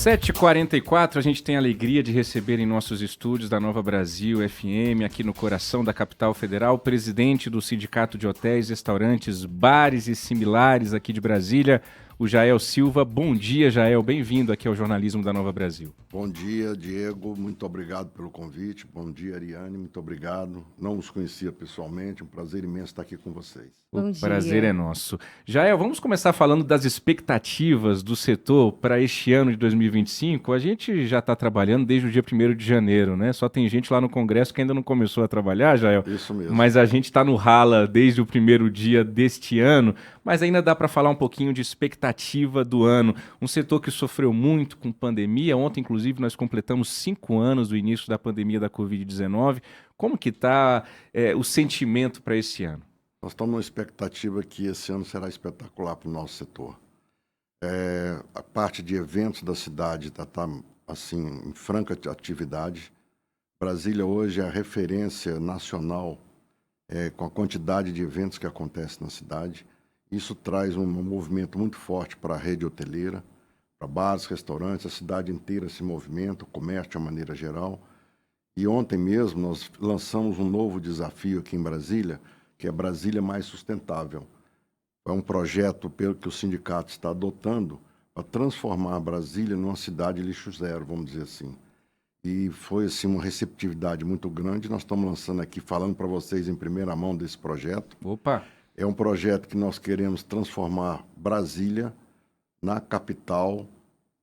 7h44, a gente tem a alegria de receber em nossos estúdios da Nova Brasil FM, aqui no coração da capital federal, o presidente do Sindicato de Hotéis, Restaurantes, Bares e Similares aqui de Brasília, o Jael Silva. Bom dia, Jael, bem-vindo aqui ao Jornalismo da Nova Brasil. Bom dia, Diego, muito obrigado pelo convite. Bom dia, Ariane, muito obrigado. Não os conhecia pessoalmente, um prazer imenso estar aqui com vocês. O prazer é nosso. Jael, vamos começar falando das expectativas do setor para este ano de 2025. A gente já está trabalhando desde o dia 1º de janeiro, né? Só tem gente lá no Congresso que ainda não começou a trabalhar, Jael. Isso mesmo. Mas a gente está no rala desde o primeiro dia deste ano. Mas ainda dá para falar um pouquinho de expectativa do ano. Um setor que sofreu muito com pandemia. Ontem, inclusive, nós completamos 5 anos do início da pandemia da Covid-19. Como que está o sentimento para esse ano? Nós estamos numa expectativa que esse ano será espetacular para o nosso setor. A parte de eventos da cidade está assim, em franca atividade. Brasília hoje é a referência nacional com a quantidade de eventos que acontecem na cidade. Isso traz um movimento muito forte para a rede hoteleira, para bares, restaurantes, a cidade inteira se movimenta, o comércio de uma maneira geral. E ontem mesmo nós lançamos um novo desafio aqui em Brasília, que é Brasília Mais Sustentável. É um projeto que o sindicato está adotando para transformar a Brasília numa cidade lixo zero, vamos dizer assim. E foi assim, uma receptividade muito grande. Nós estamos lançando aqui, falando para vocês em primeira mão desse projeto. Opa! É um projeto que nós queremos transformar Brasília na capital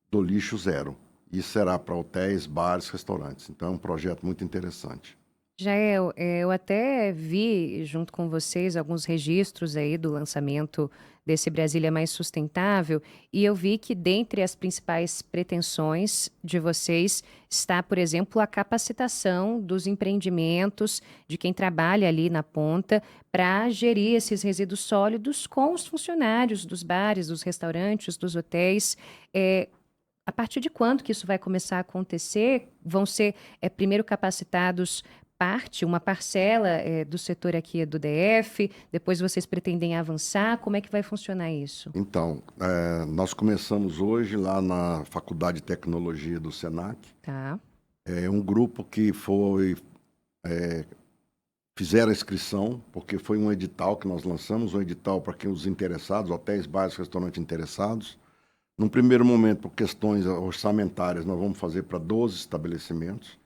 do lixo zero. E será para hotéis, bares, restaurantes. Então é um projeto muito interessante. Jael, eu até vi junto com vocês alguns registros aí do lançamento desse Brasília Mais Sustentável e eu vi que dentre as principais pretensões de vocês está, por exemplo, a capacitação dos empreendimentos, de quem trabalha ali na ponta, para gerir esses resíduos sólidos com os funcionários dos bares, dos restaurantes, dos hotéis. A partir de quando que isso vai começar a acontecer? Vão ser primeiro capacitados uma parcela do setor aqui do DF, depois vocês pretendem avançar, como é que vai funcionar isso? Então, nós começamos hoje lá na Faculdade de Tecnologia do Senac. Tá. É um grupo que fizeram a inscrição, porque foi um edital que nós lançamos, um edital para quem os interessados, hotéis, bares, restaurantes interessados. Num primeiro momento, por questões orçamentárias, nós vamos fazer para 12 estabelecimentos.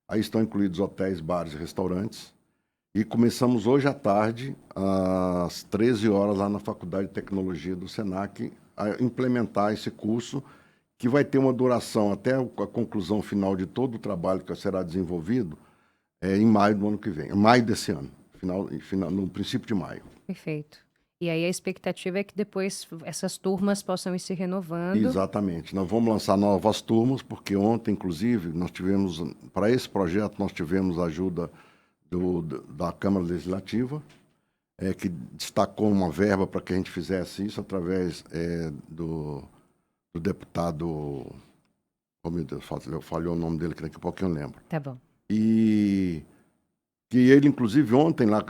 Aí estão incluídos hotéis, bares e restaurantes. E começamos hoje à tarde, às 13 horas, lá na Faculdade de Tecnologia do Senac, a implementar esse curso, que vai ter uma duração até a conclusão final de todo o trabalho que será desenvolvido em maio do ano que vem, maio desse ano, no princípio de maio. Perfeito. E aí a expectativa é que depois essas turmas possam ir se renovando. Exatamente. Nós vamos lançar novas turmas, porque ontem, inclusive, para esse projeto, nós tivemos a ajuda da Câmara Legislativa, que destacou uma verba para que a gente fizesse isso através do deputado... Oh, meu Deus, falhou o nome dele, que daqui a pouquinho eu lembro. Tá bom. E que ele, inclusive, ontem, lá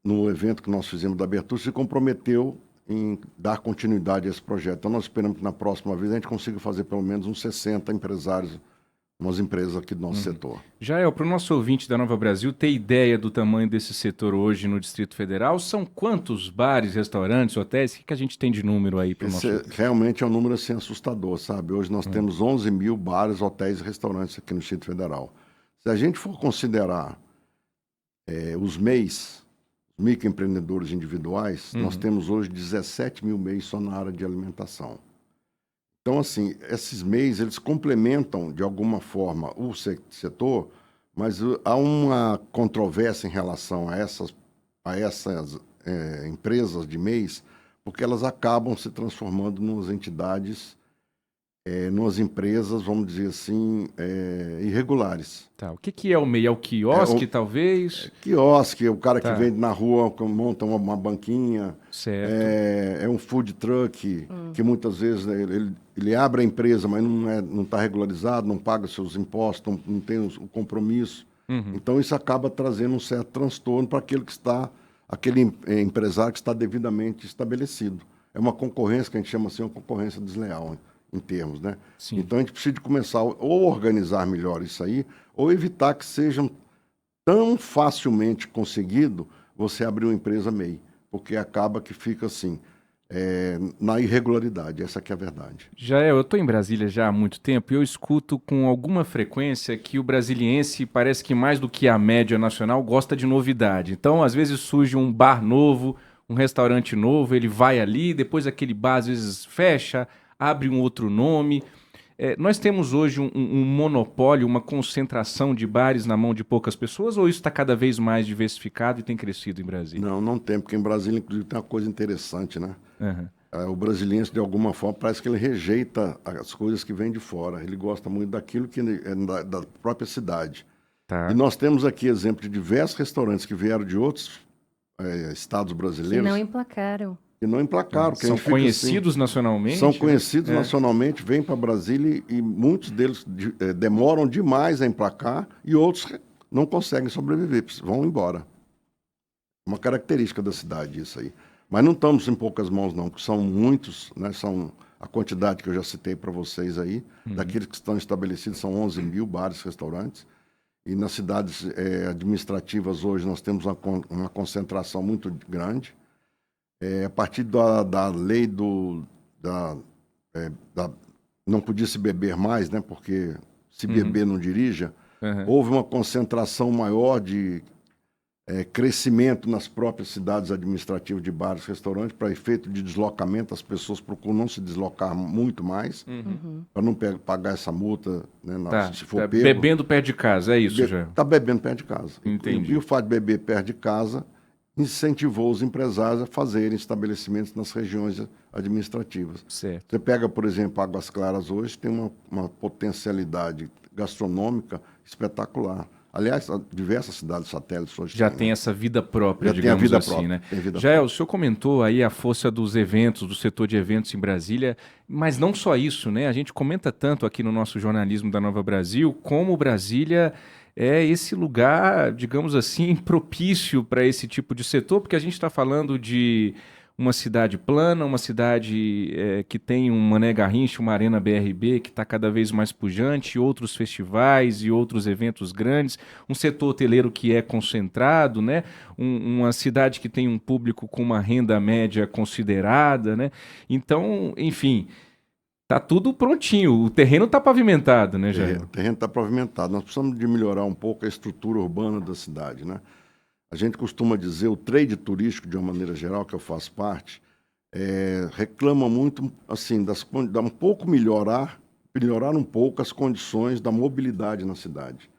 no evento que nós fizemos da abertura, se comprometeu em dar continuidade a esse projeto. Então, nós esperamos que na próxima vez a gente consiga fazer pelo menos uns 60 empresários, umas empresas aqui do nosso setor. Jael, para o nosso ouvinte da Nova Brasil ter ideia do tamanho desse setor hoje no Distrito Federal, são quantos bares, restaurantes, hotéis? O que a gente tem de número aí para o nosso ouvinte? Realmente é um número assim assustador, sabe? Hoje nós temos 11 mil bares, hotéis e restaurantes aqui no Distrito Federal. Se a gente for considerar os MEIs, microempreendedores individuais, nós temos hoje 17 mil MEIs só na área de alimentação. Então, assim, esses MEIs, eles complementam, de alguma forma, o setor, mas há uma controvérsia em relação a essas empresas de MEIs, porque elas acabam se transformando nas entidades, nas empresas, vamos dizer assim, irregulares. Tá. O que é o MEI? É o quiosque, talvez? Quiosque, o cara que vende na rua, monta uma banquinha. Certo. É um food truck, que muitas vezes ele abre a empresa, mas não está regularizado, não paga seus impostos, não tem o compromisso. Então, isso acaba trazendo um certo transtorno para aquele empresário que está devidamente estabelecido. É uma concorrência que a gente chama assim, uma concorrência desleal. em termos, né? Sim. Então a gente precisa de começar ou organizar melhor isso aí, ou evitar que sejam tão facilmente conseguido você abrir uma empresa MEI, porque acaba que fica assim, na irregularidade, essa que é a verdade. Eu estou em Brasília já há muito tempo e eu escuto com alguma frequência que o brasiliense parece que mais do que a média nacional gosta de novidade. Então, às vezes surge um bar novo, um restaurante novo, ele vai ali, depois aquele bar às vezes fecha, abre um outro nome. Nós temos hoje um monopólio, uma concentração de bares na mão de poucas pessoas, ou isso está cada vez mais diversificado e tem crescido em Brasília? Não, não tem, porque em Brasília, inclusive, tem uma coisa interessante, né? Aham. O brasileiro, de alguma forma, parece que ele rejeita as coisas que vêm de fora. Ele gosta muito daquilo que é da própria cidade. Tá. E nós temos aqui exemplo de diversos restaurantes que vieram de outros estados Que brasileiros não emplacaram. que não emplacaram. Que a São gente fica conhecidos assim, nacionalmente? são conhecidos É. nacionalmente, vêm para Brasília e muitos deles demoram demais a emplacar e outros não conseguem sobreviver, vão embora. Uma característica da cidade isso aí. Mas não estamos em poucas mãos não, porque são muitos, né? São a quantidade que eu já citei para vocês aí, daqueles que estão estabelecidos, são 11 mil bares, restaurantes. E nas cidades administrativas hoje nós temos uma concentração muito grande. A partir da lei não podia se beber mais, né? Porque se beber não dirija, houve uma concentração maior de crescimento nas próprias cidades administrativas de bares, restaurantes, para efeito de deslocamento, as pessoas procuram não se deslocar muito mais, para não pagar essa multa, né, se for pego. Bebendo perto de casa, é isso já? Está bebendo perto de casa. Entendi. E o fato de beber perto de casa incentivou os empresários a fazerem estabelecimentos nas regiões administrativas. Certo. Você pega, por exemplo, Águas Claras hoje, tem uma potencialidade gastronômica espetacular. Aliás, diversas cidades satélites hoje Já têm, tem né? essa vida própria, Já tem a digamos vida assim, própria, né? tem vida Jael, o senhor comentou aí a força dos eventos, do setor de eventos em Brasília, mas não só isso, né? A gente comenta tanto aqui no nosso jornalismo da Nova Brasil, como Brasília é esse lugar, digamos assim, propício para esse tipo de setor, porque a gente está falando de uma cidade plana, uma cidade que tem um Mané Garrincha, uma Arena BRB que está cada vez mais pujante, outros festivais e outros eventos grandes, um setor hoteleiro que é concentrado, né? Uma cidade que tem um público com uma renda média considerada, né? Então, enfim, tá tudo prontinho, o terreno está pavimentado, né, Jair? O terreno está pavimentado. Nós precisamos de melhorar um pouco a estrutura urbana da cidade, né? A gente costuma dizer, o trade turístico, de uma maneira geral, que eu faço parte, reclama muito, assim, um pouco melhorar um pouco as condições da mobilidade na cidade.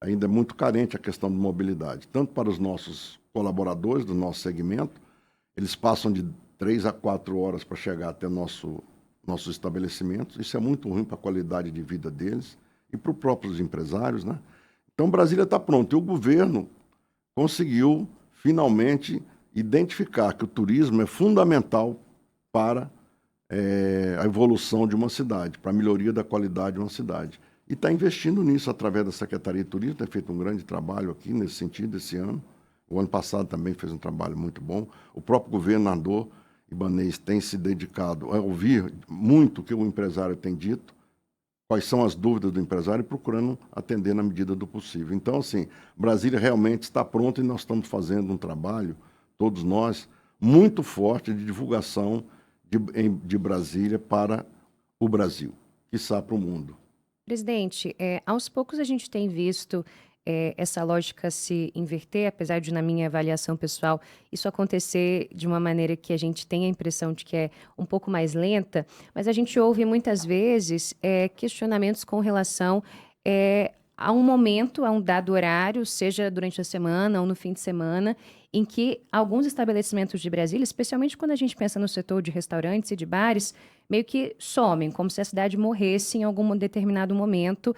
Ainda é muito carente a questão de mobilidade, tanto para os nossos colaboradores do nosso segmento, eles passam de 3 a 4 horas para chegar até nossos estabelecimentos, isso é muito ruim para a qualidade de vida deles e para os próprios empresários, né? Então, Brasília está pronto, e o governo conseguiu, finalmente, identificar que o turismo é fundamental para a evolução de uma cidade, para a melhoria da qualidade de uma cidade. E está investindo nisso através da Secretaria de Turismo, tem feito um grande trabalho aqui nesse sentido esse ano. O ano passado também fez um trabalho muito bom. O próprio governador Ibanez tem se dedicado a ouvir muito o que o empresário tem dito, quais são as dúvidas do empresário e procurando atender na medida do possível. Então, assim, Brasília realmente está pronta e nós estamos fazendo um trabalho, todos nós, muito forte de divulgação de Brasília para o Brasil, quiçá para o mundo. Presidente, aos poucos a gente tem visto essa lógica se inverter, apesar de, na minha avaliação pessoal, isso acontecer de uma maneira que a gente tem a impressão de que é um pouco mais lenta, mas a gente ouve muitas vezes questionamentos com relação a um momento, a um dado horário, seja durante a semana ou no fim de semana, em que alguns estabelecimentos de Brasília, especialmente quando a gente pensa no setor de restaurantes e de bares, meio que somem, como se a cidade morresse em algum determinado momento,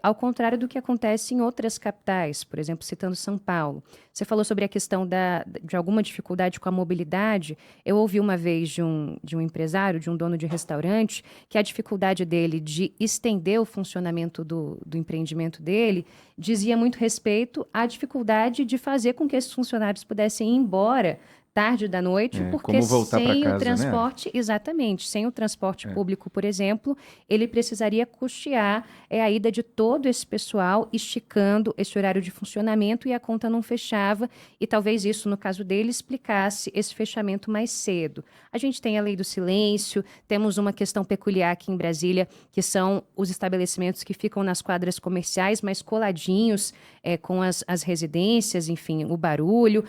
ao contrário do que acontece em outras capitais, por exemplo, citando São Paulo. Você falou sobre a questão de alguma dificuldade com a mobilidade. Eu ouvi uma vez de um empresário, de um dono de restaurante, que a dificuldade dele de estender o funcionamento do empreendimento dele dizia muito respeito à dificuldade de fazer com que esses funcionários pudessem ir embora tarde da noite, porque como voltar para sem casa, o transporte, exatamente, sem o transporte público, por exemplo, ele precisaria custear a ida de todo esse pessoal, esticando esse horário de funcionamento e a conta não fechava, e talvez isso, no caso dele, explicasse esse fechamento mais cedo. A gente tem a lei do silêncio, temos uma questão peculiar aqui em Brasília, que são os estabelecimentos que ficam nas quadras comerciais, mas coladinhos com as residências, enfim, o barulho.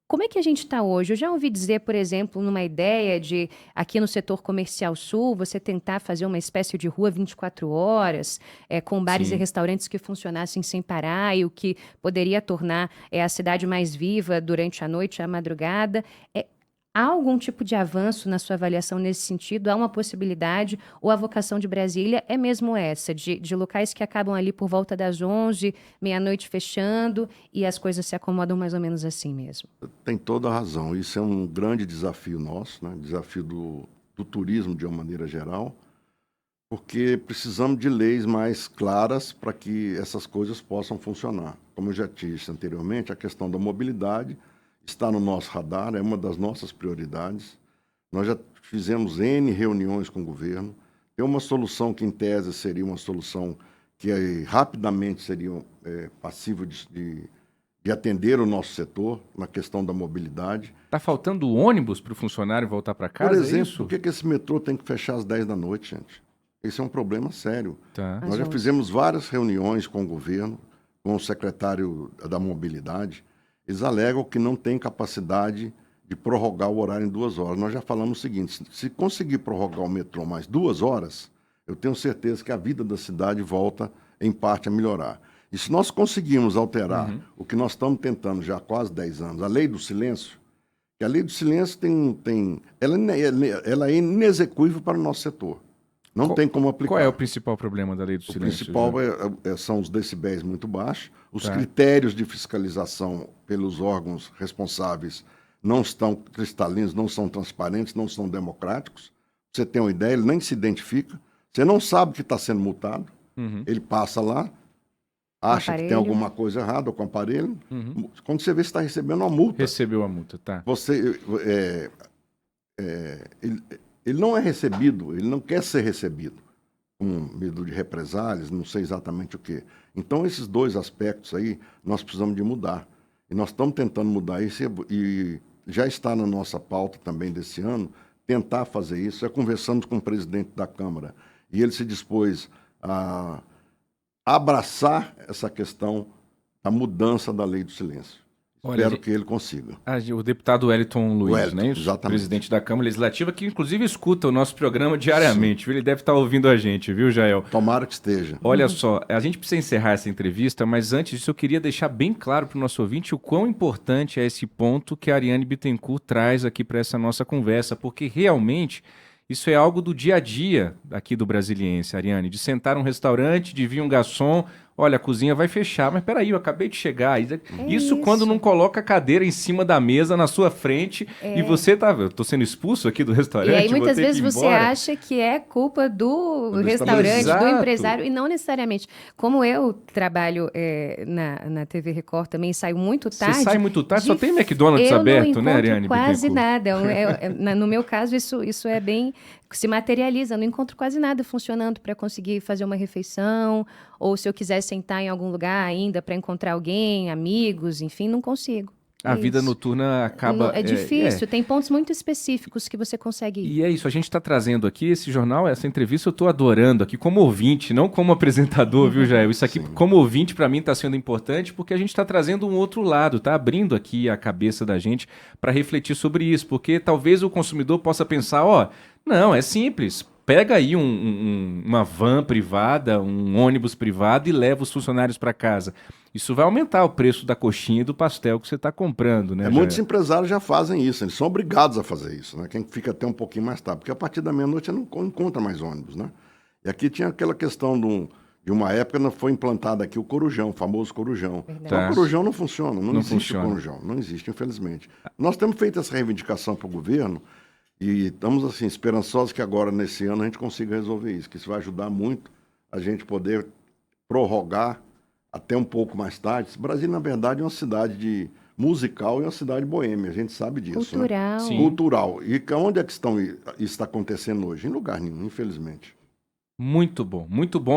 Como é que a gente está hoje? Eu já ouvi dizer, por exemplo, numa ideia de, aqui no setor comercial sul, você tentar fazer uma espécie de rua 24 horas, com bares e restaurantes que funcionassem sem parar, e o que poderia tornar a cidade mais viva durante a noite e a madrugada. Há algum tipo de avanço na sua avaliação nesse sentido? Há uma possibilidade? Ou a vocação de Brasília é mesmo essa, de locais que acabam ali por volta das 11, meia-noite fechando, e as coisas se acomodam mais ou menos assim mesmo? Tem toda a razão. Isso é um grande desafio nosso, né? Desafio do turismo de uma maneira geral, porque precisamos de leis mais claras para que essas coisas possam funcionar. Como eu já disse anteriormente, a questão da mobilidade está no nosso radar, é uma das nossas prioridades. Nós já fizemos N reuniões com o governo. Tem uma solução que, em tese, seria uma solução que rapidamente seria passível de atender o nosso setor na questão da mobilidade. Está faltando ônibus para o funcionário voltar para casa? Por exemplo, é isso? por que esse metrô tem que fechar às 10 da noite, gente? Esse é um problema sério. Tá. Nós já fizemos várias reuniões com o governo, com o secretário da Mobilidade. Eles alegam que não tem capacidade de prorrogar o horário em 2 horas. Nós já falamos o seguinte, se conseguir prorrogar o metrô mais 2 horas, eu tenho certeza que a vida da cidade volta, em parte, a melhorar. E se nós conseguirmos alterar o que nós estamos tentando já há quase 10 anos, a lei do silêncio, que a lei do silêncio ela é inexequível para o nosso setor. Não tem como aplicar. Qual é o principal problema da lei do silêncio? O principal são os decibéis muito baixos, os critérios de fiscalização pelos órgãos responsáveis não estão cristalinos, não são transparentes, não são democráticos. Você tem uma ideia, ele nem se identifica, você não sabe que está sendo multado, ele passa lá, acha que tem alguma coisa errada com o aparelho, quando você vê, você está recebendo uma multa. Recebeu a multa, tá. Ele não é recebido, ele não quer ser recebido, com medo de represálias, não sei exatamente o quê. Então, esses dois aspectos aí, nós precisamos de mudar. E nós estamos tentando mudar isso e já está na nossa pauta também desse ano, tentar fazer isso. Já conversamos com o presidente da Câmara e ele se dispôs a abraçar essa questão da mudança da lei do silêncio. Espero que ele consiga. O deputado Wellington Luiz, né? Exatamente. Presidente da Câmara Legislativa, que inclusive escuta o nosso programa diariamente. Ele deve estar ouvindo a gente, viu, Jael? Tomara que esteja. Olha só, a gente precisa encerrar essa entrevista, mas antes disso eu queria deixar bem claro para o nosso ouvinte o quão importante é esse ponto que a Ariane Bittencourt traz aqui para essa nossa conversa, porque realmente isso é algo do dia a dia aqui do Brasiliense, Ariane, de sentar num restaurante, de vir um garçom, olha, a cozinha vai fechar, mas peraí, eu acabei de chegar. Isso quando não coloca a cadeira em cima da mesa na sua frente e você tá... Eu tô sendo expulso aqui do restaurante. E aí muitas vezes você acha que é culpa do restaurante, do empresário, e não necessariamente. Como eu trabalho na TV Record também, saio muito tarde... Você sai muito tarde, só tem McDonald's aberto, né, Ariane? Quase nada. No meu caso, isso é bem... se materializa, não encontro quase nada funcionando para conseguir fazer uma refeição, ou se eu quiser sentar em algum lugar ainda para encontrar alguém, amigos, enfim, não consigo. A vida noturna acaba... É difícil, tem pontos muito específicos que você consegue ir. E é isso, a gente está trazendo aqui esse jornal, essa entrevista eu estou adorando aqui como ouvinte, não como apresentador, viu, Jael? Isso aqui, como ouvinte, para mim está sendo importante porque a gente está trazendo um outro lado, tá abrindo aqui a cabeça da gente para refletir sobre isso, porque talvez o consumidor possa pensar, não, é simples, pega aí uma van privada, um ônibus privado e leva os funcionários para casa. Isso vai aumentar o preço da coxinha e do pastel que você está comprando, né? Muitos empresários já fazem isso, eles são obrigados a fazer isso, né? Quem fica até um pouquinho mais tarde, porque a partir da meia-noite não encontra mais ônibus, né? E aqui tinha aquela questão de uma época, foi implantado aqui o corujão, o famoso corujão. Então, o corujão não funciona, não existe o corujão, não existe, infelizmente. Nós temos feito essa reivindicação para o governo e estamos, assim, esperançosos que agora, nesse ano, a gente consiga resolver isso, que isso vai ajudar muito a gente poder prorrogar até um pouco mais tarde. Brasília, na verdade, é uma cidade de musical e uma cidade boêmia, a gente sabe disso. Cultural. Né? Sim. Cultural. E onde é que isso está acontecendo hoje? Em lugar nenhum, infelizmente. Muito bom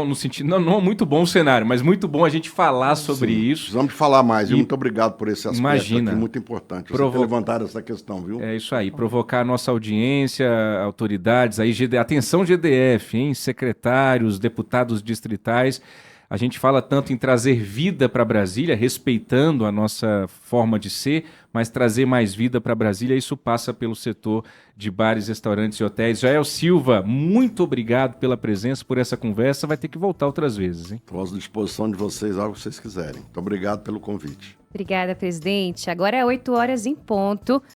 no sentido, não muito bom o cenário, mas muito bom a gente falar sobre Sim, isso. precisamos falar mais, E muito obrigado por esse aspecto imagina, aqui, muito importante. Você ter levantado essa questão, viu? É isso aí, provocar a nossa audiência, autoridades, aí, atenção GDF, hein? Secretários, deputados distritais. A gente fala tanto em trazer vida para Brasília, respeitando a nossa forma de ser, mas trazer mais vida para Brasília, isso passa pelo setor de bares, restaurantes e hotéis. Jael Silva, muito obrigado pela presença, por essa conversa. Vai ter que voltar outras vezes, hein? Estou à disposição de vocês, algo que vocês quiserem. Muito obrigado pelo convite. Obrigada, presidente. Agora é 8 horas em ponto.